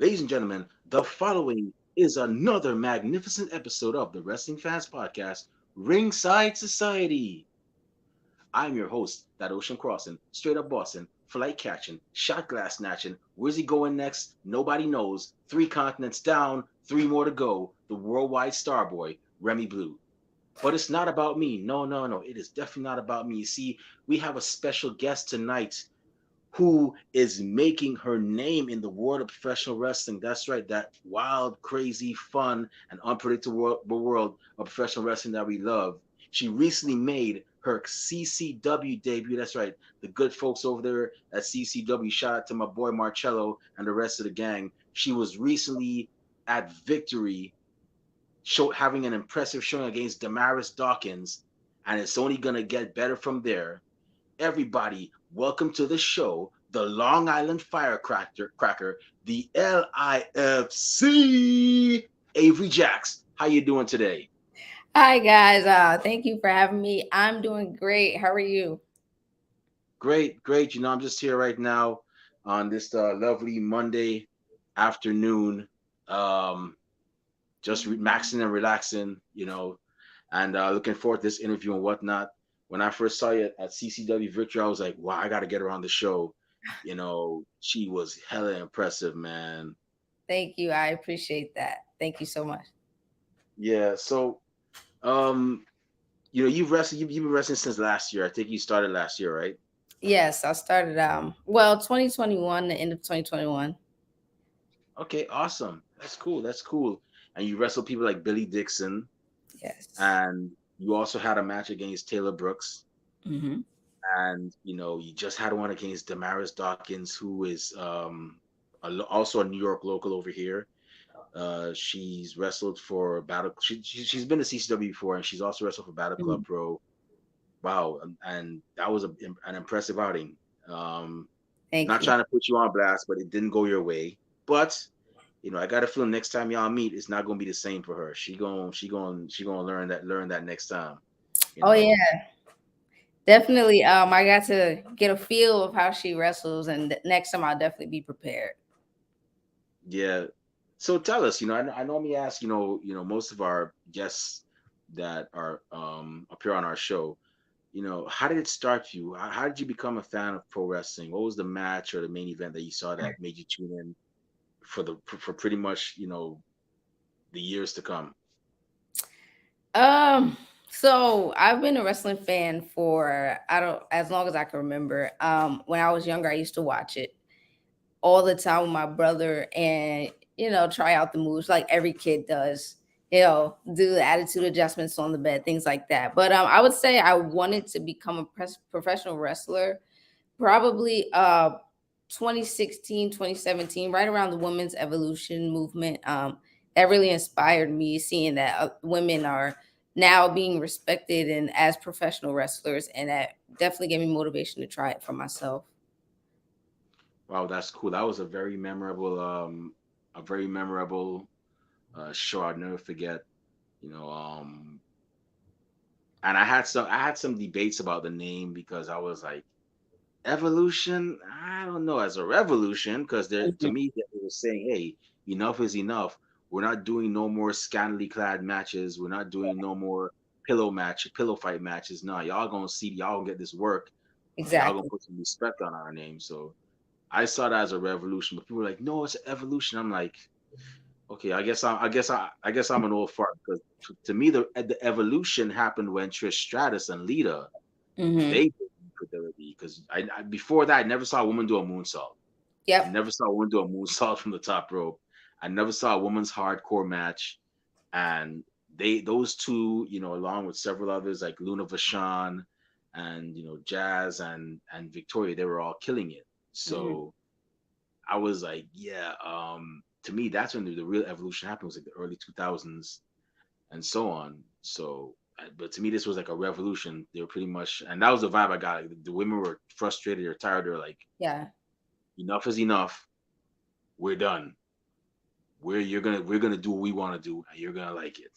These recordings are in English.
Ladies and gentlemen, the following is another magnificent episode of the Wrestling Fans Podcast, Ringside Society. I'm your host, that ocean crossing, straight up Boston, flight catching, shot glass snatching. Where's he going next? Nobody knows. 3 continents down, 3 more to go. The worldwide starboy, Remy Blue. But it's not about me. No, no, no. It is definitely not about me. You see, we have a special guest tonight who is making her name in the world of professional wrestling. That's right, that wild, crazy, fun, and unpredictable world of professional wrestling that we love. She recently made her CCW debut. That's right, the good folks over there at CCW. Shout out to my boy Marcello and the rest of the gang. She was recently at Victory, having an impressive showing against Damaris Dawkins, and it's only gonna get better from there. Everybody, welcome to the show, the Long Island Firecracker, the LIFC, Avery Jax. How you doing today? Hi guys, thank you for having me. I'm doing great. How are you? Great, great. I'm just here right now on this lovely Monday afternoon, um, just maxing and relaxing, and looking forward to this interview and whatnot. When I first saw you at CCW Victory, I was like, wow, I got to get her on the show. She was hella impressive, man. Thank you. I appreciate that. Thank you so much. Yeah. So, um, you've been wrestling since last year. I think you started last year, right? Yes, I started 2021, the end of 2021. Okay, awesome. That's cool. That's cool. And you wrestled people like Billy Dixon, Yes. and you also had a match against Taylor Brooks. Hmm. And you just had one against Damaris Dawkins, who is also a New York local over here. She's wrestled for Battle. She's been to CCW before, and she's also wrestled for Battle Club Hmm. Pro. Wow, and that was an impressive outing. Thank Not you. trying to put you on blast, but it didn't go your way. But I got a feeling next time y'all meet, it's not gonna be the same for her. She gonna learn that next time. You Oh know. yeah, definitely. I got to get a feel of how she wrestles, and next time I'll definitely be prepared. Yeah. So tell us, I normally ask, most of our guests that are appear on our show, how did it start for you? How did you become a fan of pro wrestling? What was the match or the main event that you saw that made you tune in for pretty much, the years to come? Um, so I've been a wrestling fan for I don't as long as I can remember. When I was younger, I used to watch it all the time with my brother and try out the moves like every kid does, do the attitude adjustments on the bed, things like that. But I would say I wanted to become a professional wrestler probably 2016, 2017, right around the women's evolution movement. That really inspired me, seeing that women are now being respected and as professional wrestlers, and that definitely gave me motivation to try it for myself. Wow, that's cool. That was a very memorable show. I'll never forget. You know, and I had some debates about the name because I was like, evolution, I don't know, as a revolution, because to Mhm. me they were saying, hey, enough is enough. We're not doing no more scantily clad matches. We're not doing no more pillow fight matches. No, y'all gonna get this work. Y'all gonna Exactly. put some respect on our name. So I saw that as a revolution, but people were like, no, it's an evolution. I'm like, okay, I guess I'm an old fart because to me the evolution happened when Trish Stratus and Lita Hmm. they fidelity because before that I never saw a woman do a moonsault. I Yep. never saw a woman do a moonsault from the top rope. I never saw a woman's hardcore match, and those two, along with several others like Luna Vachon and Jazz and Victoria, they were all killing it. Hmm. So I was like, yeah. To me, that's when the real evolution happened. Was like the early 2000s and so on. So, but to me, this was like a revolution. They were pretty much, and that was the vibe I got. Like, the women were frustrated or tired. They're like, Yeah. enough is enough. We're done. We're gonna do what we want to do, and you're gonna like it.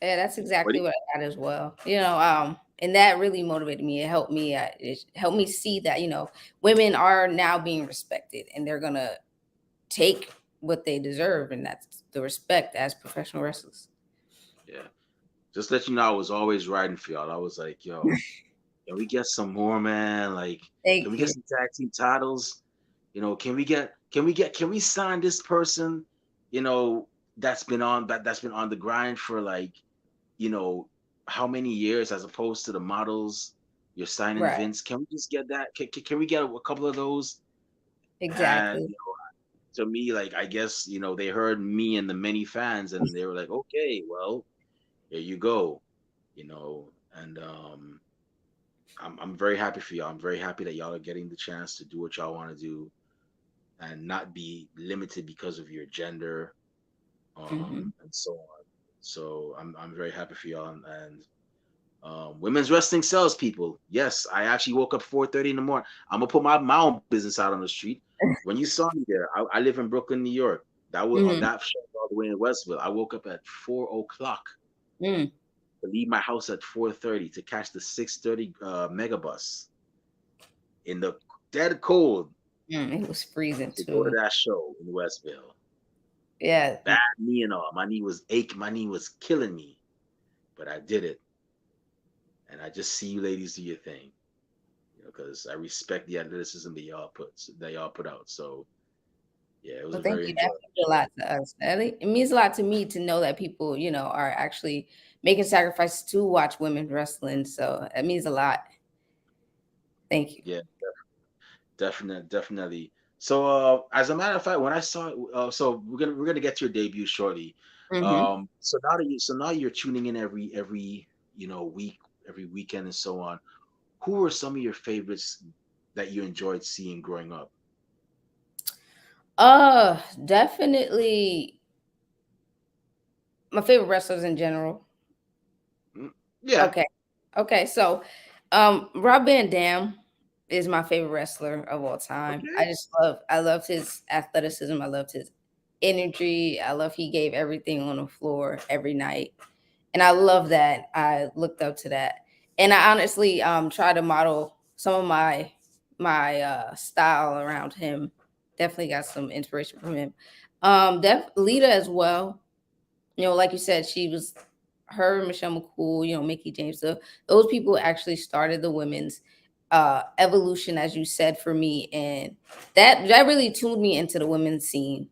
Yeah, that's What? exactly what I got as well. And that really motivated me. It helped me. It helped me see that women are now being respected, and they're gonna take what they deserve, and that's the respect as professional wrestlers. Yeah. Just let you know, I was always riding for y'all. I was like, yo, can we get some more, man? Like, can we Thank get you. some tag team titles? Can we sign this person? You know, that's been on the grind for like, you know, how many years as opposed to the models you're signing Right. Vince. Can we just get that? Can we get a couple of those? And Exactly. to me, like I guess, they heard me and the many fans and they were like, okay, well, here you go, and I'm very happy for y'all. I'm very happy that y'all are getting the chance to do what y'all want to do and not be limited because of your gender, Hmm. and so on. So I'm very happy for y'all, and women's wrestling sells, people. Yes, I actually woke up 4:30 in the morning. I'm gonna put my own business out on the street. When you saw me there, I live in Brooklyn, New York. That was on Hmm. that show all the way in Westville. I woke up at 4 o'clock Mm. to leave my house at 4:30 to catch the 6:30 megabus in the dead cold Mm. It was freezing to go to too. that show in Westville. Yeah. Bad knee and all. My knee was aching. My knee was killing me, but I did it. And I just see you ladies do your thing, because I respect the athleticism that y'all put out. So yeah, it was Well, a thank very you. That enjoyable means a show. lot to us. It means a lot to me to know that people, are actually making sacrifices to watch women wrestling. So it means a lot. Thank you. Yeah, definitely. So as a matter of fact, when I saw so we're gonna get to your debut shortly. Hmm. So now you're tuning in every week, every weekend and so on. Who were some of your favorites that you enjoyed seeing growing up? Definitely my favorite wrestlers in general. Mm, yeah. Okay. Okay. So, Rob Van Dam is my favorite wrestler of all time. Okay. I loved his athleticism. I loved his energy. I love he gave everything on the floor every night. And I love that. I looked up to that. And I honestly try to model some of my style around him. Definitely got some inspiration from him. Lita as well. Like you said, she was her, Michelle McCool, Mickey James. Those people actually started the women's evolution, as you said, for me, and that really tuned me into the women's scene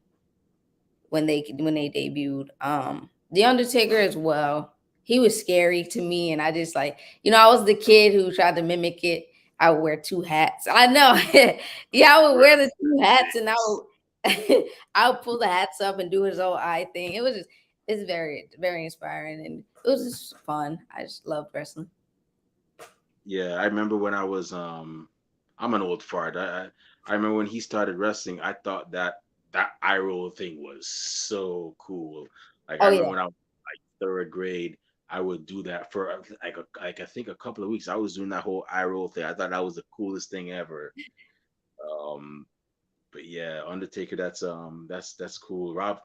when they debuted. The Undertaker as well. He was scary to me, and I just like, I was the kid who tried to mimic it. I would wear two hats. I know, yeah, I would wear the two hats, and I would pull the hats up and do his whole eye thing. It's very very inspiring, and it was just fun. I just loved wrestling. Yeah, I remember when I'm an old fart. I remember when he started wrestling, I thought that eye roll thing was so cool. Like I Oh remember yeah. when I was like third grade, I would do that for like I think a couple of weeks. I was doing that whole eye roll thing. I thought that was the coolest thing ever. Um, but yeah, Undertaker, that's cool. Rob.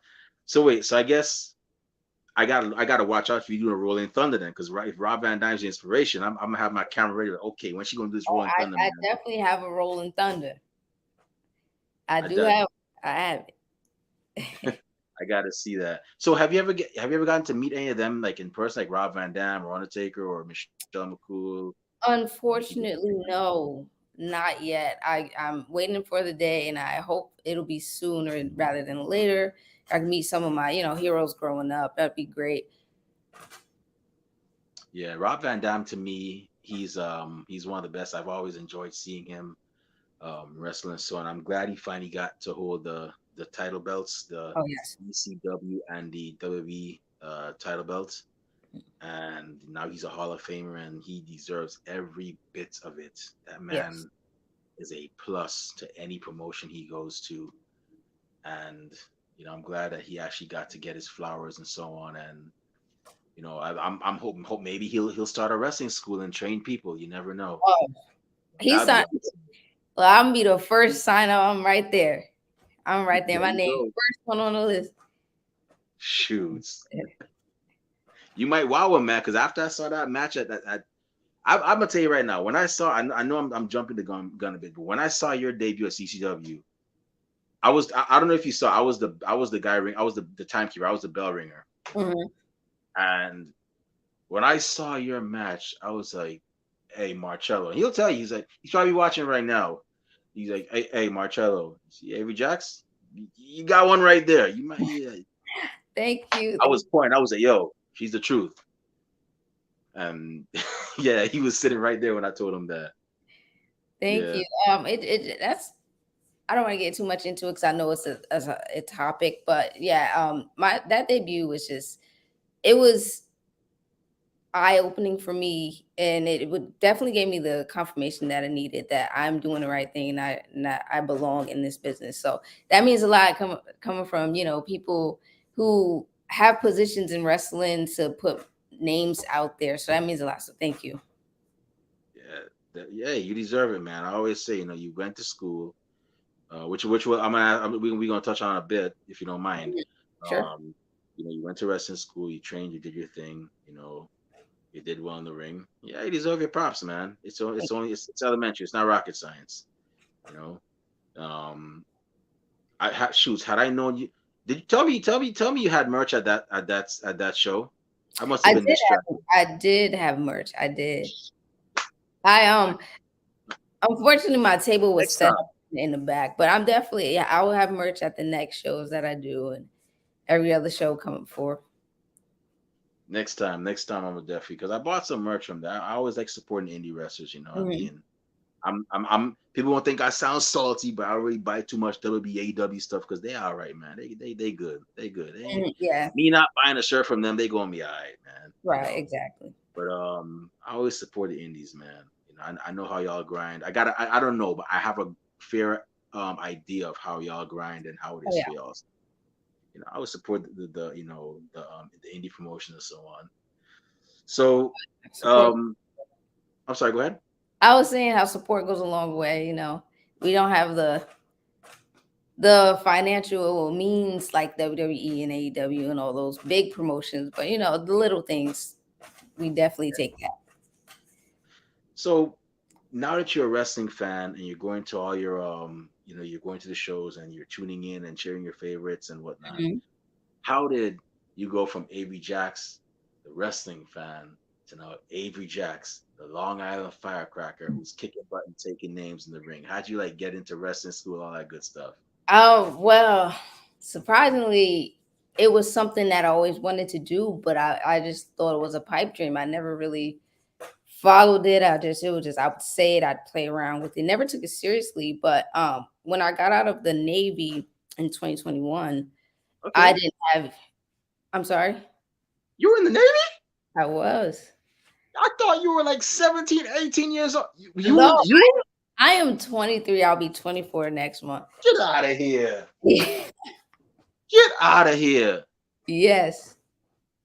So wait, so I guess I gotta watch out for you doing a Rolling Thunder then, because if Rob Van Dam's the inspiration, I'm gonna have my camera ready. Okay, when she gonna do this Oh, Rolling Thunder, I man? definitely have a Rolling Thunder. I I do done. have. I have it. I gotta see that. So have you ever gotten to meet any of them like in person, like Rob Van Dam or Undertaker or Michelle McCool or Mickey James? Unfortunately, no, not yet. I'm waiting for the day, and I hope it'll be sooner rather than later. I can meet some of my, heroes growing up. That'd be great. Yeah, Rob Van Dam to me, he's one of the best. I've always enjoyed seeing him wrestling. So, and I'm glad he finally got to hold the title belts, the Oh yes, ECW and the WWE title belts. And now he's a Hall of Famer, and he deserves every bit of it. That yes. man is a plus to any promotion he goes to, and I'm glad that he actually got to get his flowers and so on. And I'm hoping hope maybe he'll start a wrestling school and train people. You never know. Oh, he's That'd be signed. awesome. Well, I'm gonna be the first sign up. I'm right there. I'm right there. There My you name go. first one on the list. Shoots. You might wow him, man, because after I saw that match I'm gonna tell you right now. When I know I'm jumping the gun a bit, but when I saw your debut at CCW, I don't know if you saw. I was the guy ring. I was the timekeeper. I was the bell ringer. Mhm. And when I saw your match, I was like, "Hey, Marcello." He'll tell you. He's like, he's probably watching right now. He's like, "Hey, Marcello. See Avery Jax? You got one right there. You might." Yeah. Thank you. I was pointing. I was like, "Yo, she's the truth." And yeah, he was sitting right there when I told him that. Thank Yeah, you. It that's I don't want to get too much into it because I know it's a topic, but yeah, my that debut was just it was eye opening for me, and it would definitely gave me the confirmation that I needed that I'm doing the right thing and I belong in this business. So that means a lot coming from people who have positions in wrestling to put names out there. So that means a lot. So thank you. yeah, yeah. You deserve it, man. I always say, you went to school, which we gonna touch on a bit if you don't mind. Mhm. Sure. Um, you went to wrestling school, you trained, you did your thing. You did well in the ring. Yeah, you deserve your props, man. It's elementary. It's not rocket science. You know. Um, shoots. Had I known you, did you tell me you had merch at that show? I must have I been did distracted. I did have merch. I did. I unfortunately my table was Next set time. up in the back, but I'm definitely yeah, I will have merch at the next shows that I do and every other show coming forward. Next time I'm gonna definitely because I bought some merch from that. I always like supporting indie wrestlers. You know what I Mhm. mean? I'm. People won't think I sound salty, but I already buy too much WBAW stuff because they all right, man. They good. They good. Mhm. Yeah. Me not buying a shirt from them, they gonna be all right, man. Right. Exactly. But I always support the indies, man. I know how y'all grind. I don't know, but I have a fair idea of how y'all grind and how it Oh is yeah. for y'all. I always support the indie promotion and so on. So Support. um I'm sorry, go ahead. I was saying how support goes a long way. We don't have the financial means like WWE and AEW and all those big promotions, but the little things we definitely take that. So now that you're a wrestling fan and you're going to all your you're going to the shows and you're tuning in and cheering your favorites and whatnot, Mhm. how did you go from Avery Jax, the wrestling fan, to now Avery Jax, the Long Island firecracker who's kicking butt and taking names in the ring? How'd you like get into wrestling school, all that good stuff? Oh, well, surprisingly, it was something that I always wanted to do, but I just thought it was a pipe dream. I never really followed it. It was just I would say it, I'd play around with it. Never took it seriously. But when I got out of the Navy in 2021, I Okay. didn't have I'm sorry. You were in the Navy? I was. I thought you were like 17, 18 years old. No, You I am 23. I'll be 24 next month. get out of here. Get out of here. Yes.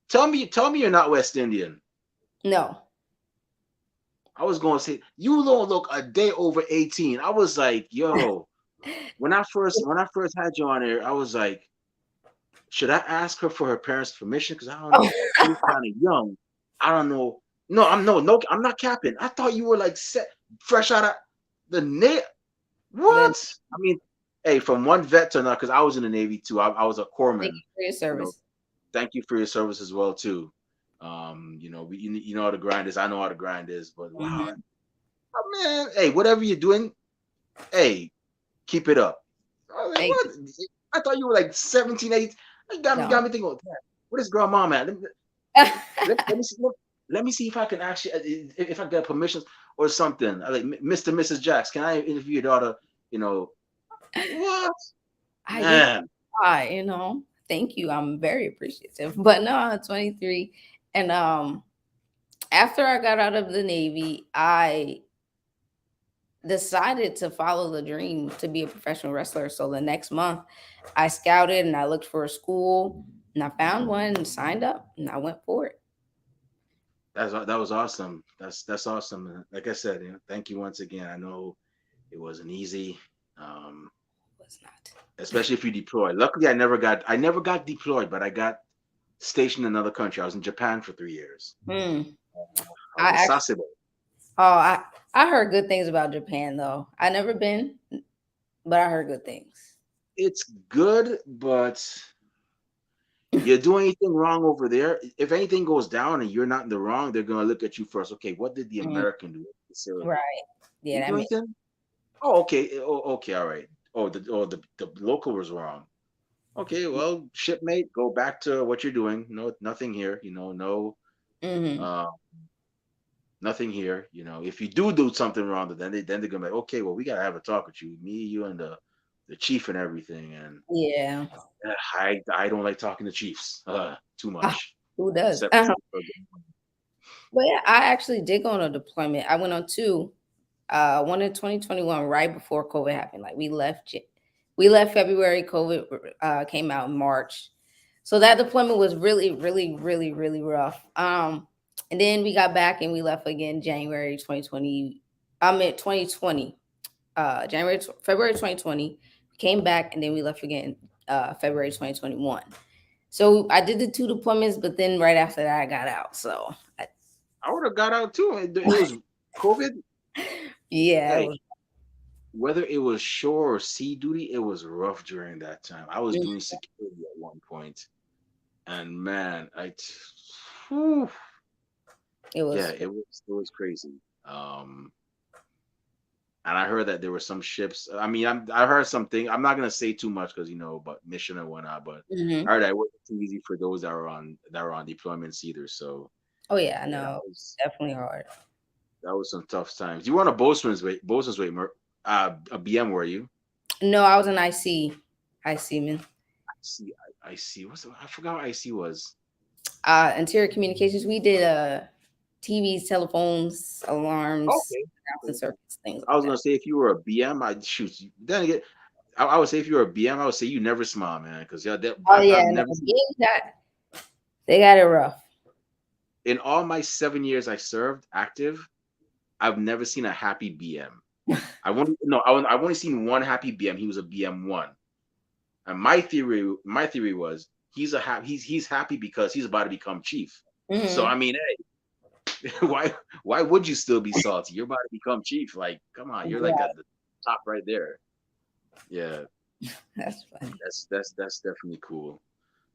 Tell me you're not West Indian. No. I was going to say you don't look a day over 18. I was like, yo, when I first had you on there, I was like, should I ask her for her parents' permission? Because I don't know. She was kind of young. I don't know. No, I'm not capping. I thought you were like set fresh out of the Navy. Then What? I mean, hey, from one vet to another, because I was in the Navy too. I was a thank corpsman. you for your You know, service. thank you for your service as well too. You know how the grind is. I know how the grind is. But wow, Mhm. man, hey, whatever you're doing, hey, keep it up. I was like, Thank what? I thought you were like 17, 18. You got me, No. got me thinking, oh, damn, what is grandma at? Let me see. Let me see if I can actually, if I get permissions or something. I like Mr. and Mrs. Jax. Can I interview your daughter? You know what, I you man? I, you know, thank you. I'm very appreciative. But no, I'm 23. And after I got out of the Navy, I decided to follow the dream to be a professional wrestler. So the next month I scouted and I looked for a school and I found one and signed up and I went for it. That was awesome. That's awesome. Like I said, thank you once again. I know it wasn't easy, um, It was not. especially if you deployed. Luckily, I never got deployed, but I got stationed in another country. I was in Japan for 3 years. Hmm. I was I in actually Sasebo. oh I heard good things about Japan though. I never been, but I heard good things. it's good, but you do anything wrong over there. If anything goes down and you're not in the wrong, they're gonna look at you first. Okay, what did the Mm, American do? So, right. Yeah, you that do makes. anything? Oh, okay. Oh, okay. All right. Oh, the local was wrong. Okay, well, shipmate, go back to what you're doing. No, nothing here. No, Hmm. uh, nothing here. If you do something wrong, then they're gonna be like, okay, well, we gotta have a talk with you, me, you, and the chief and everything. And Yeah. I don't like talking to chiefs too Ah, much, who does? except But yeah, I actually did go on a deployment. I went on two. One in 2021, right before COVID happened. Like we left February. COVID came out in March, so that deployment was really, really, really, really rough. And then we got back and we left again January 2020. I mean 2020. February 2020. We came back and then we left again February 2021. So I did the two deployments, but then right after that I got out. So I would have got out too. It was COVID. yeah, it Hey, was. whether it was shore or sea duty, it was rough during that time. I was Mm, doing security at one point, and man, whew, it yeah, was. it was crazy. Um, and I heard that there were some ships. I mean, I heard something. I'm not gonna say too much because about mission and whatnot, but Mhm. I heard that it wasn't too easy for those that were on deployments either. So Oh yeah, I yeah, that know. was Definitely hard. that was some tough times. You were on a bosun's weight, a BM, were you? No, I was an IC, IC man. See, I see. I forgot what IC was. Interior communications. We did TVs, telephones, alarms, Okay. announcing circuits, things I like was that. gonna say if you were a BM, I'd shoot you. Then again, I would say if you were a BM, I would say you never smile, man, because yeah, Oh I've yeah, no, never seen they got it rough. in all my 7 years I served active, I've never seen a happy BM. I've only seen one happy BM. He was a BM one, and my theory was he's happy because he's about to become chief. So Hmm. I mean, hey, why would you still be salty? You're about to become chief. Like, come on, you're like at Right. the top right there. Yeah, That's funny. that's definitely cool.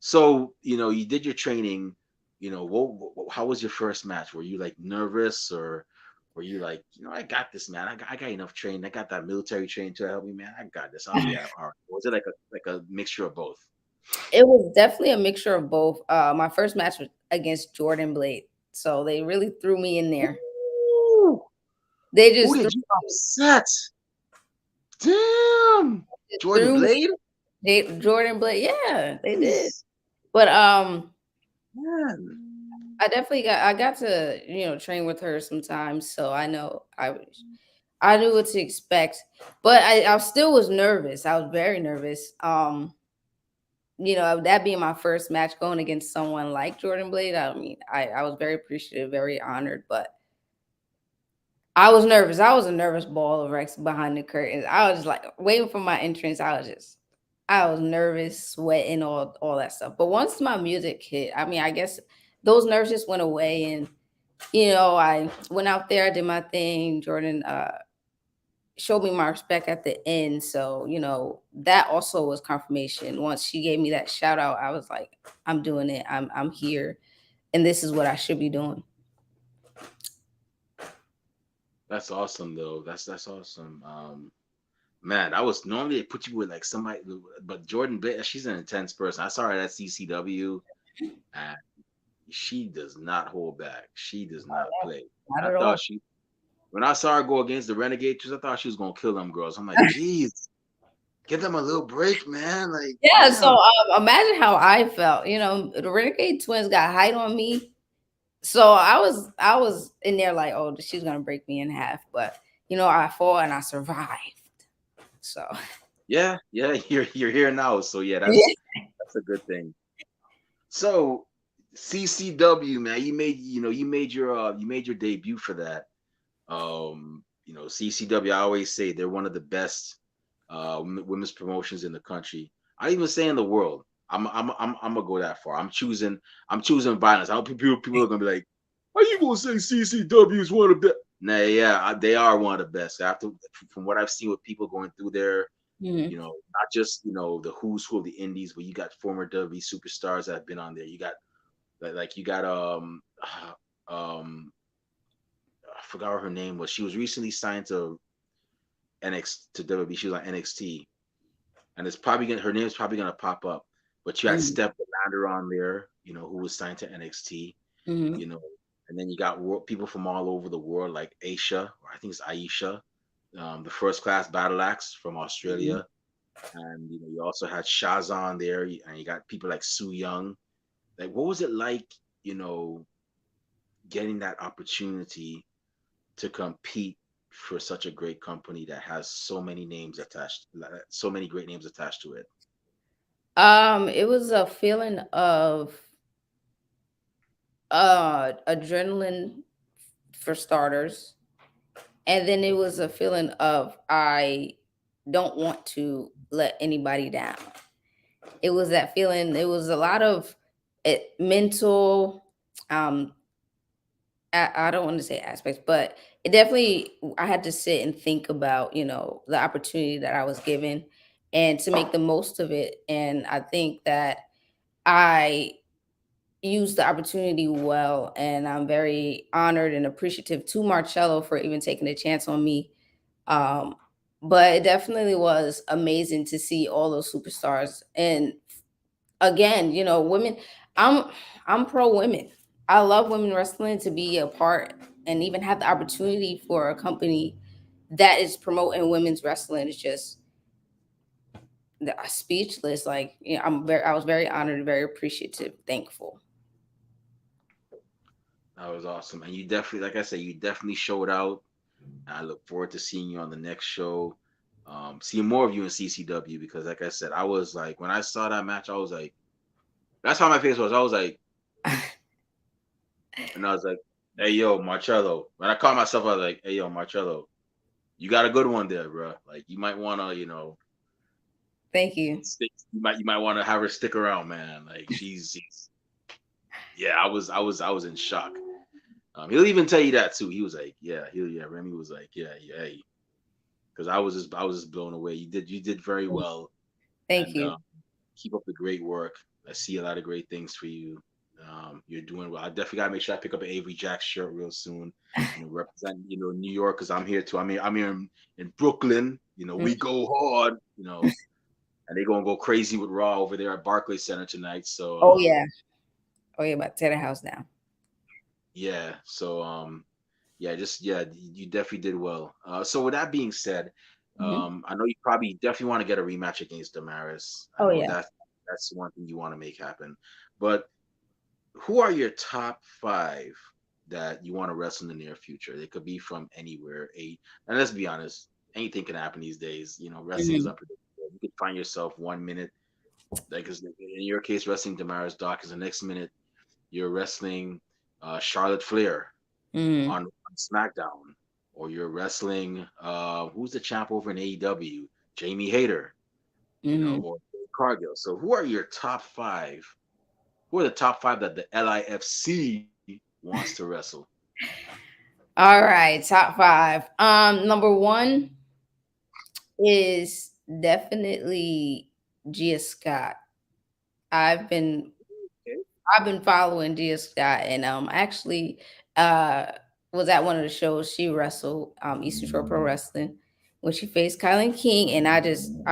So, you did your training. How was your first match? Were you like nervous, or were you like, I got this, man. I got enough training. I got that military training to help me, man. I got this. I'll be all right. Was it like a mixture of both? It was definitely a mixture of both. My first match was against Jordan Blade, so they really threw me in there. Ooh, They who just did you upset? Damn, Jordan threw me. Blade. Jordan Blade, yeah, they did. Jeez, But man. I got to train with her sometimes, so I knew what to expect. But I still was nervous. I was very nervous. That being my first match going against someone like Jordan Blade, I mean, I was very appreciative, very honored, but I was nervous. I was a nervous ball of Rex behind the curtains. I was like waiting for my entrance. I was nervous, sweating, all that stuff. But once my music hit, I mean, I guess those nerves just went away, and I went out there, I did my thing. Jordan showed me my respect at the end, so that also was confirmation. Once she gave me that shout out, I was like, I'm doing it. I'm here, and this is what I should be doing. That's awesome, though. That's awesome. Man, I was normally they put you with like somebody, but Jordan, she's an intense person. I saw her at CCW, and she does not hold back. She does not play. Not I at all. thought when I saw her go against the Renegade Twins, I thought she was gonna kill them girls. I'm like, geez, give them a little break, man. Like, Yeah, so damn. imagine how I felt. The Renegade Twins got height on me, so I was in there like, oh, she's gonna break me in half, but I fought and I survived. So Yeah, you're here now, so yeah, yeah. that's a good thing. So CCW, man, you made your debut for that. CCW, I always say they're one of the best women's promotions in the country. I even say in the world. I'm gonna go that far. I'm choosing violence. I don't people are gonna be like, "Are you gonna say CCW is one of the best?" Nah, yeah, they are one of the best. After from what I've seen with people going through there, Hmm. Not just the who's who of the indies, but you got former WWE superstars that have been on there. You got you got um I forgot what her name was. She was recently signed to WWE. She was on NXT, and it's probably gonna her name is probably gonna pop up. But you had Hmm. Steph Lander on there, who was signed to NXT, Hmm. you know, and then you got people from all over the world like Aisha, or I think it's Aisha, the First Class Battle Axe from Hmm. Australia, and you also had Shaz on there, and you got people like Sue Young. Like, what was it like, you know, getting that opportunity to compete for such a great company that has so many names attached, so many great names attached to it? It was a feeling of adrenaline for starters, and then it was a feeling of I don't want to let anybody down. It was that feeling. It was a lot of mental. Um, I don't want to say aspects, but it definitely. I had to sit and think about the opportunity that I was given, and to make the most of it. And I think that I used the opportunity well, and I'm very honored and appreciative to Marcello for even taking a chance on me. Um, but it definitely was amazing to see all those superstars. And again, women. I'm I'm pro women. I love women wrestling. To be a part and even have the opportunity for a company that is promoting women's wrestling is just speechless. Like, I was very honored, very appreciative, thankful. That was awesome, and you definitely, like I said, you definitely showed out. I look forward to seeing you on the next show. Seeing more of you in CCW because, like I said, I was like, when I saw that match, I was like, that's how my face was. I was like, and I was like, hey, yo, Marcello. When I caught myself, I was like, hey, yo, Marcello, you got a good one there, bro. Like, you might want to, Thank you. stick. You might want to have her stick around, man. Like, she's yeah. I was in shock. He'll even tell you that too. He was like, yeah. Remy was like, yeah, because I was just blown away. You did very well, Thank and you. keep up the great work. I see a lot of great things for you. You're doing well. I definitely gotta make sure I pick up an Avery Jax shirt real soon. Represent New York because I'm here too. I'm here in Brooklyn. Mm. We go hard. And they gonna go crazy with Raw over there at Barclays Center tonight. So Oh yeah. Oh yeah, about to tear the house down. yeah. So yeah, just yeah, you definitely did well. So with that being said, Hmm. I know you probably definitely want to get a rematch against Damaris. I Oh know yeah. that's one thing you want to make happen. But who are your top five that you want to wrestle in the near future? They could be from anywhere. And let's be honest, anything can happen these days. Wrestling is Hmm. unpredictable. You could find yourself 1 minute, like in your case, wrestling Damaris Dawkins. The next minute, you're wrestling Charlotte Flair Hmm. on SmackDown, or you're wrestling who's the champ over in AEW, Jamie Hayter, Hmm. or Cargill. So who are your top five? Who are the top five that the LIFC wants to wrestle? All right, top five. Number one is definitely Gia Scott. I've been Okay. I've been following Gia Scott, and actually uh was at one of the shows she wrestled, Eastern Shore Pro Wrestling, when she faced Kylan King, and I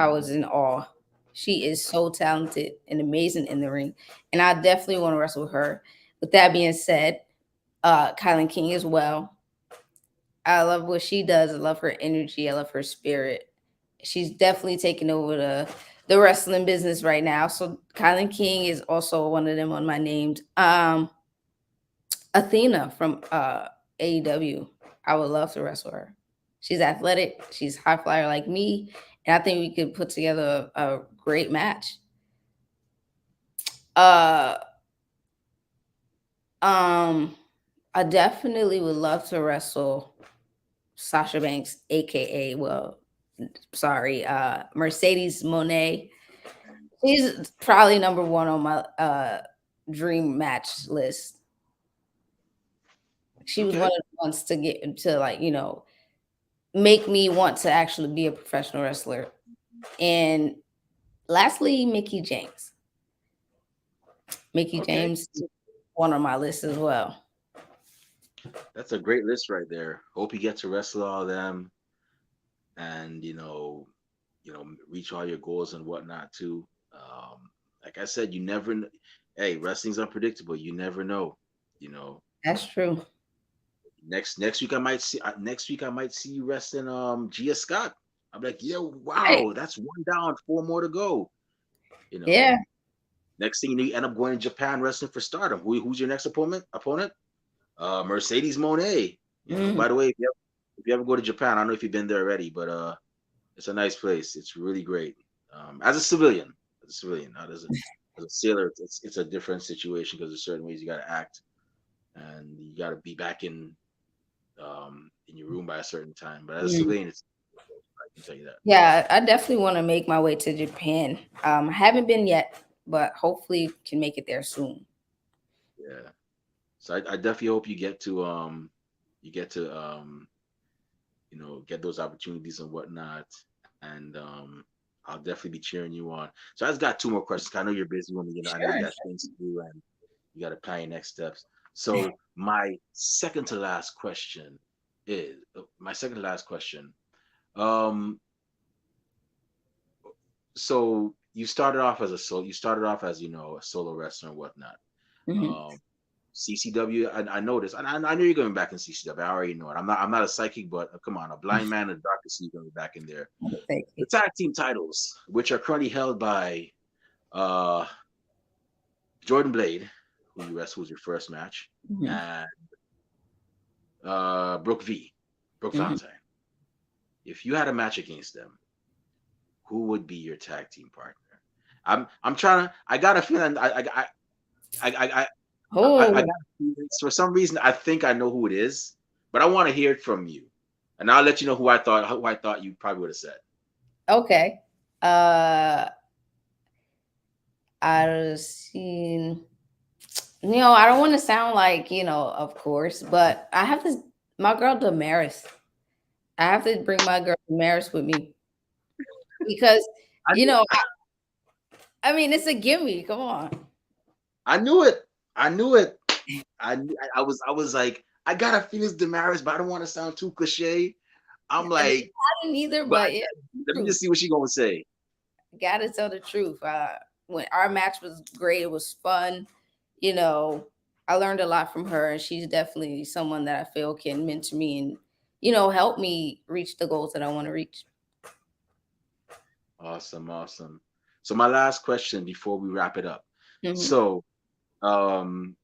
was in awe. She is so talented and amazing in the ring, and I definitely want to wrestle with her. With that being said, Kylan King as well. I love what she does. I love her energy. I love her spirit. She's definitely taking over the wrestling business right now. So Kylan King is also one of them on my named. Athena from AEW. I would love to wrestle her. She's athletic. She's high flyer like me, and I think we could put together a great match. Uh, um, I definitely would love to wrestle Sasha Banks, aka sorry, Mercedes Monet. She's probably number one on my dream match list. She was one Okay. of the ones to get to, like, make me want to actually be a professional wrestler. And lastly, Mickey Okay, James, one on my list as well. that's a great list right there. Hope you get to wrestle all of them, and reach all your goals and whatnot too. Like I said, you never. Hey, wrestling's unpredictable. You never know. You know, That's true. next week I might see you wrestling Gia Scott. I'm like, yeah, Right. wow, that's one down, four more to go. You Yeah. know, next thing you end up going to Japan wrestling for Stardom. Who's your next opponent? Mercedes Monet. Mm, By the way, if you ever go to Japan, I don't know if you've been there already, but it's a nice place. It's really great. As a civilian, not as a sailor, it's a different situation because there's certain ways you got to act, and you got to be back in your room by a certain time. But as a mm. civilian, I can tell you that. Yeah, I definitely want to make my way to Japan. I haven't been yet, but hopefully can make it there soon. Yeah. So I definitely hope you get to get those opportunities and whatnot. And I'll definitely be cheering you on. So I just got two more questions. I know you're busy woman. I know you Sure. got things to do and you got to plan your next steps. So my second to last question. Um, so you started off as a solo wrestler and whatnot. Mhm. Um, CCW, I noticed, and I know you're going back in CCW. I already know it. I'm not a psychic, but come on, a blind man and a doctor see you going back in there. Thank The you. tag team titles, which are currently held by uh, Jordan Blade, who you wrestled was your first match, Mhm. and Brooke Mhm. Valentine. If you had a match against them, who would be your tag team partner? I'm trying to. I got a feeling. I I I Oh, got for some reason I think I know who it is, but I want to hear it from you, and I'll let you know who I thought you probably would have said. okay. Uh, I've seen. I don't want to sound like of course, but I have this. My girl Damaris. I have to bring my girl Damaris with me because I you knew, know. I mean, it's a gimme. Come on. I knew it. I knew it. I was like, I got a feeling it's Damaris, but I don't want to sound too cliche. I'm I like, didn't either, but but yeah, let me true. just see what she gonna say. Gotta tell the truth. When our match was great, it was fun. You know, I learned a lot from her, and she's definitely someone that I feel can mentor me and help me reach the goals that I want to reach. Awesome, awesome. So my last question before we wrap it up. Hmm. So, um,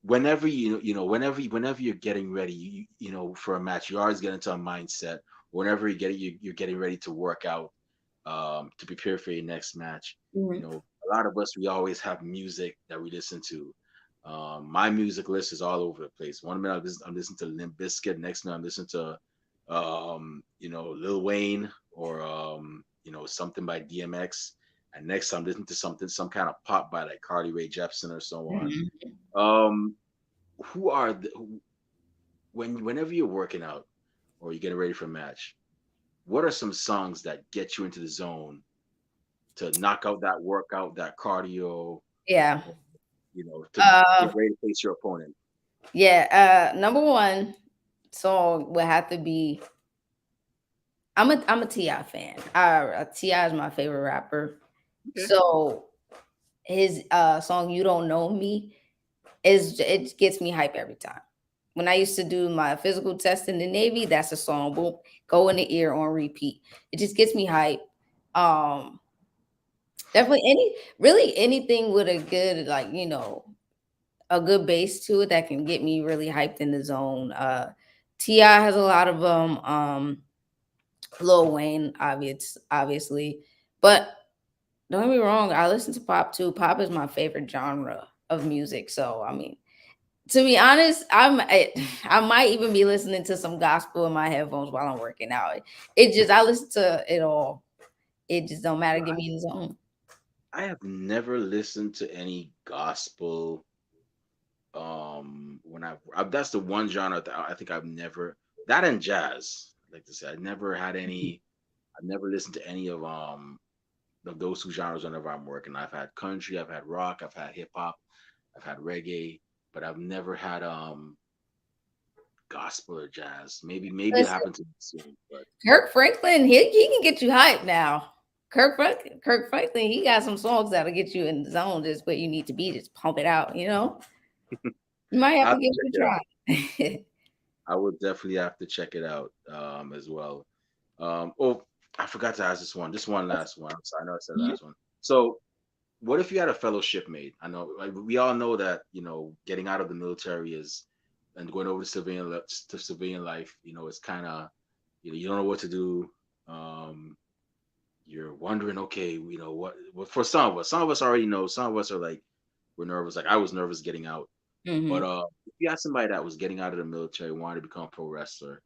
whenever you're getting ready, for a match, you always get into a mindset. Whenever you're getting ready to work out, to prepare for your next match. Hmm. A lot of us we always have music that we listen to. My music list is all over the place. One minute I'm listening to Limp Bizkit, next minute I'm listening to Lil Wayne or something by DMX, and next I'm listening to some kind of pop by like Carly Rae Jepsen or so on. Hmm. Um, who are whenever you're working out or you're getting ready for a match, what are some songs that get you into the zone to knock out that workout, that cardio, Yeah. or, to Uh, get ready to face your opponent? yeah. Number one song would have to be. I'm a Ti fan. Ti is my favorite rapper. Okay. So his song "You Don't Know Me" it gets me hype every time. When I used to do my physical test in the Navy, that's a song. Boom, go in the ear on repeat. It just gets me hype. Um, Definitely really anything with a good a good bass to it that can get me really hyped in the zone. Ti has a lot of them. Lil Wayne, obviously, but don't get me wrong. I listen to pop too. Pop is my favorite genre of music. So I mean, to be honest, I might even be listening to some gospel in my headphones while I'm working out. I listen to it all. It just don't matter. Well, Give me the zone. I have never listened to any gospel. That's the one genre that I think I've never that and jazz. Like to say, I never had any. I've never listened to any of those two genres whenever I'm working. I've had country, I've had rock, I've had hip hop, I've had reggae, but I've never had gospel or jazz. Maybe it Listen, happened to me soon, but Kirk Franklin, he can get you hyped now. Kirk Franklin, he got some songs that'll get you in the zone, just where you need to be, just pump it out. You might I have to have to give check it it out. a try. I would definitely have to check it out as well. Oh, I forgot to ask this one. Just one last one. I'm sorry, I know I said Mhm. last one. So, what if you had a fellow shipmate? I know, like, we all know that getting out of the military is and going over to civilian life. It's kind of you don't know what to do. Um, you're wondering, okay, what for some of us already know. Some of us are like we're nervous. Like I was nervous getting out. But Mhm. if you had somebody that was getting out of the military, wanted to become a pro wrestler,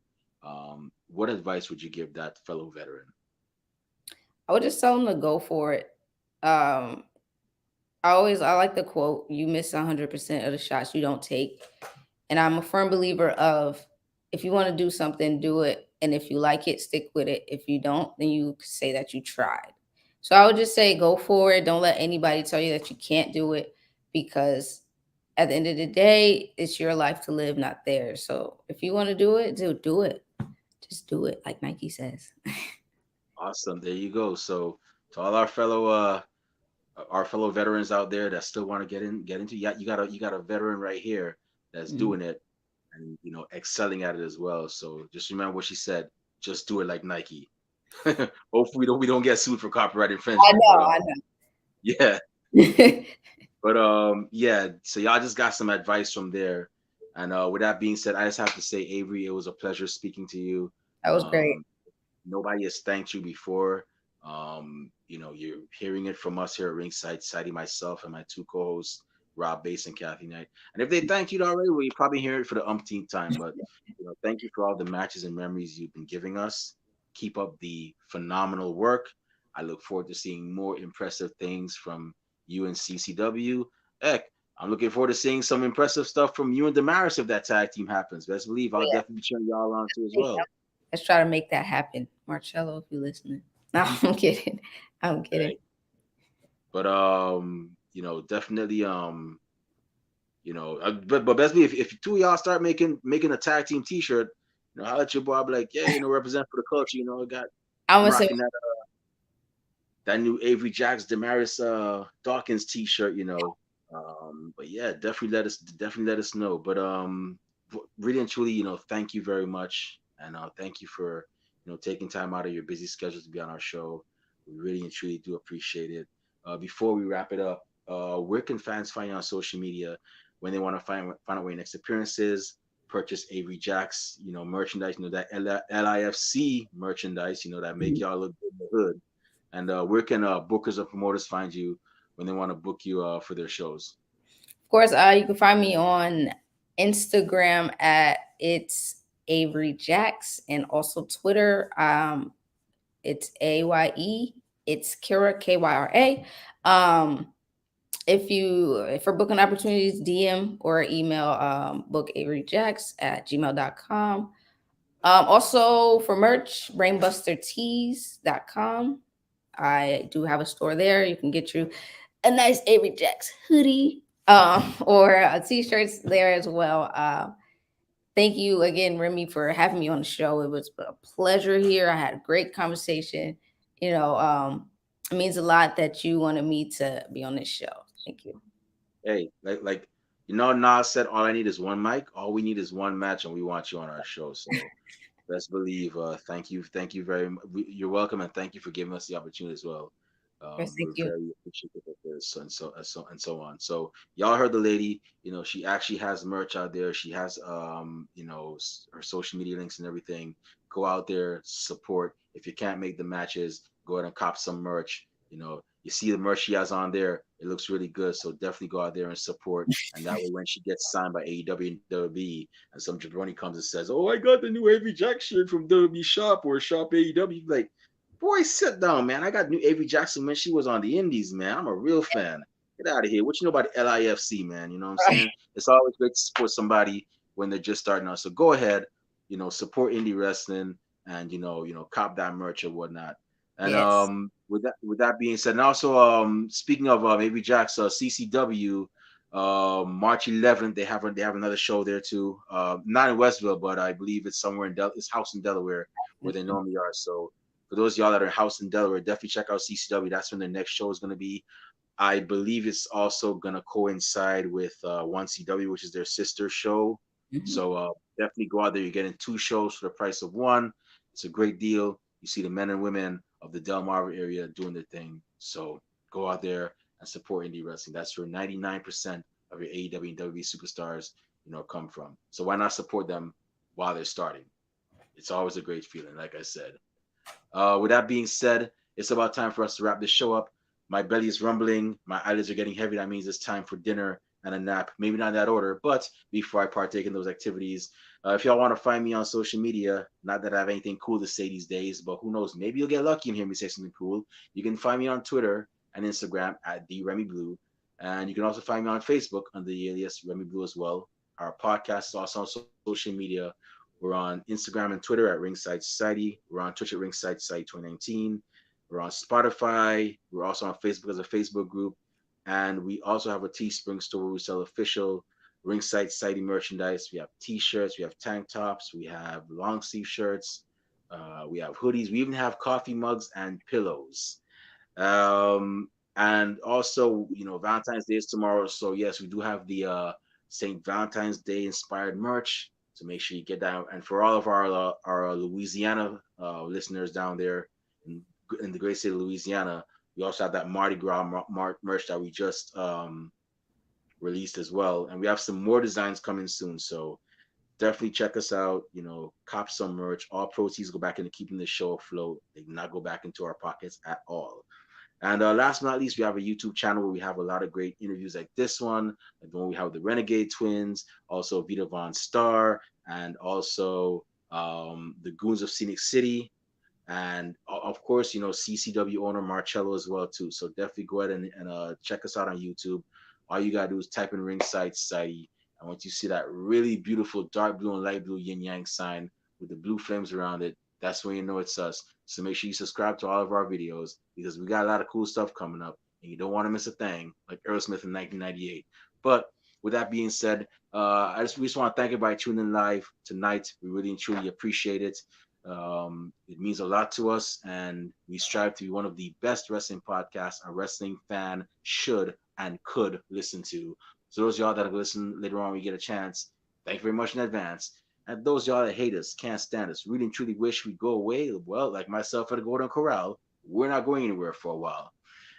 what advice would you give that fellow veteran? I would just tell them to go for it. Um, I like the quote, "You miss 100% of the shots you don't take." And I'm a firm believer of, if you want to do something, do it. And if you like it, stick with it. If you don't, then you say that you tried. So I would just say go for it. Don't let anybody tell you that you can't do it, because at the end of the day, it's your life to live, not theirs. So if you want to do it, do it. Just do it, like Nike says. Awesome. There you go. So to all our fellow veterans out there that still want to get into, yeah, you got a veteran right here that's Mm. doing it and excelling at it as well. So just remember what she said. Just do it like Nike. Hopefully we don't get sued for copyright I infringement. But know, I yeah, know. but yeah. So y'all just got some advice from there. And with that being said, I just have to say, Avery, it was a pleasure speaking to you. That was great. Um, Nobody has thanked you before. You're hearing it from us here at Ringside, citing myself and my two co-hosts, Rob Bass and Kathy Knight. And if they thanked you already, well, you probably hear it for the umpteenth time. But thank you for all the matches and memories you've been giving us. Keep up the phenomenal work. I look forward to seeing more impressive things from you and CCW. Heck, I'm looking forward to seeing some impressive stuff from you and Damaris if that tag team happens. Best believe Oh I'll yeah. definitely be cheering y'all on too as Hey, well. let's try to make that happen. Marcello, if you're listening. No, I'm kidding. I'm kidding. Right. But definitely but best be if two of y'all start making a tag team T-shirt, holla at your boy. I'll be like, yeah, represent for the culture. I'm I'm gonna say rocking that new Avery Jax Damaris Dawkins T-shirt. But yeah, definitely let us know. But really and truly, thank you very much, and thank you for taking time out of your busy schedule to be on our show. We really and truly do appreciate it. Before we wrap it up, where can fans find you on social media when they want to find out where your next appearance is? Purchase Avery Jax, merchandise, that LIFC merchandise, that make y'all look good in the hood. And where can bookers or promoters find you when they want to book you for their shows? of course, you can find me on Instagram at it's Avery Jax, and also Twitter. It's AYE. It's Kira KYRA. If for booking opportunities, DM or email book Avery Jax at gmail.com. Also for merch, brainbustertees.com. I do have a store there. You can get you a nice Avery Jax hoodie, or t-shirts there as well. Thank you again, Remy, for having me on the show. It was a pleasure here. I had a great conversation. It means a lot that you wanted me to be on this show. Thank you. Hey, like Nas said, all I need is one mic. All we need is one match, and we want you on our show. So best believe. Thank you very much. You're welcome, and thank you for giving us the opportunity as well. Yes, thank We're you. very appreciative of this, and so on. So y'all heard the lady. She actually has merch out there. She has her social media links and everything. Go out there, support. If you can't make the matches, go ahead and cop some merch. You see the merch she has on there. It looks really good. So definitely go out there and support. And that way, when she gets signed by AEW and WWE, and some jabroni comes and says, "Oh, I got the new Avery Jack shirt from WWE Shop or Shop AEW," like, boy, sit down, man. I got new Avery Jackson when she was on the Indies, man. I'm a real fan. Get out of here. What you know about the LIFC, man? You know what I'm All saying? It's always great to support somebody when they're just starting out. So go ahead, support indie wrestling and cop that merch or whatnot. And Yes. with that being said, and also speaking of Avery Jax, CCW, March 11th they have another show there too. Not in Westville, but I believe it's somewhere in it's house in Delaware where they normally are. So for those of y'all that are house in Delaware, definitely check out CCW. That's when the next show is going to be. I believe it's also gonna coincide with One CW, which is their sister show. Mhm. So definitely go out there. You're getting two shows for the price of one. It's a great deal. You see the men and women of the Delmarva area doing their thing. So go out there and support indie wrestling. That's where 99% of your AEW and WWE superstars, come from. So why not support them while they're starting? It's always a great feeling, like I said. With that being said, it's about time for us to wrap this show up. My belly is rumbling. My eyelids are getting heavy. That means it's time for dinner and a nap. Maybe not in that order, but before I partake in those activities, if y'all want to find me on social media, not that I have anything cool to say these days, but who knows? Maybe you'll get lucky and hear me say something cool. You can find me on Twitter and Instagram at @DRemyBlue. And you can also find me on Facebook under the alias Remy Blue as well. Our podcast is also on social media. We're on Instagram and Twitter at Ringside Society. We're on Twitch at Ringside Society 2019. We're on Spotify. We're also on Facebook as a Facebook group. And we also have a Teespring store where we sell official Ringside Society merchandise. We have t-shirts, we have tank tops, we have long sleeve shirts, we have hoodies, we even have coffee mugs and pillows. And also, Valentine's Day is tomorrow. So yes, we do have the St. Valentine's Day inspired merch. So make sure you get that. And for all of our Louisiana listeners down there in the great state of Louisiana, we also have that Mardi Gras merch that we just released as well. And we have some more designs coming soon. So definitely check us out. Cop some merch. All proceeds go back into keeping the show afloat. They do not go back into our pockets at all. And last but not least, we have a YouTube channel where we have a lot of great interviews like this one, like the one we have with the Renegade Twins, also Vita Von Star, and also the Goons of Scenic City, and of course, CCW owner Marcello as well too. So definitely go ahead and check us out on YouTube. All you gotta do is type in Ringside Society, and once you see that really beautiful dark blue and light blue yin yang sign with the blue flames around it, that's when you know it's us. So make sure you subscribe to all of our videos because we got a lot of cool stuff coming up, and you don't want to miss a thing like Aerosmith in 1998. But with that being said, we just want to thank everybody tuning in live tonight. We really and truly appreciate it. It means a lot to us, and we strive to be one of the best wrestling podcasts a wrestling fan should and could listen to. So those of y'all that listen later on, when we get a chance, thank you very much in advance. And those of y'all that hate us, can't stand us, really and truly wish we'd go away, well, like myself at the Golden Corral, we're not going anywhere for a while.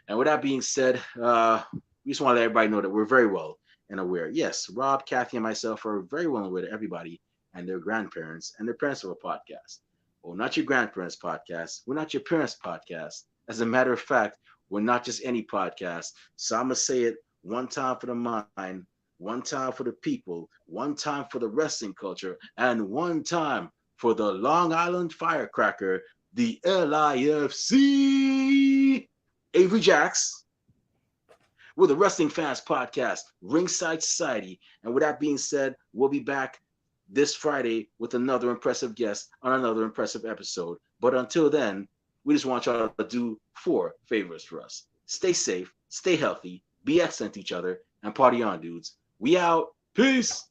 And with that being said, we just want to let everybody know that we're very well and aware. Yes, Rob, Kathy, and myself are very well aware that everybody and their grandparents and their parents have a podcast. Well, not your grandparents' podcast. We're not your parents' podcast. As a matter of fact, we're not just any podcast. So I'm going to say it one time for the mind, one time for the people, one time for the wrestling culture, and one time for the Long Island Firecracker, the LIFC. Avery Jax with the Wrestling Fans Podcast, Ringside Society. And with that being said, we'll be back this Friday with another impressive guest on another impressive episode. But until then, we just want y'all to do 4 favors for us. Stay safe, stay healthy, be excellent to each other, and party on, dudes. We out. Peace.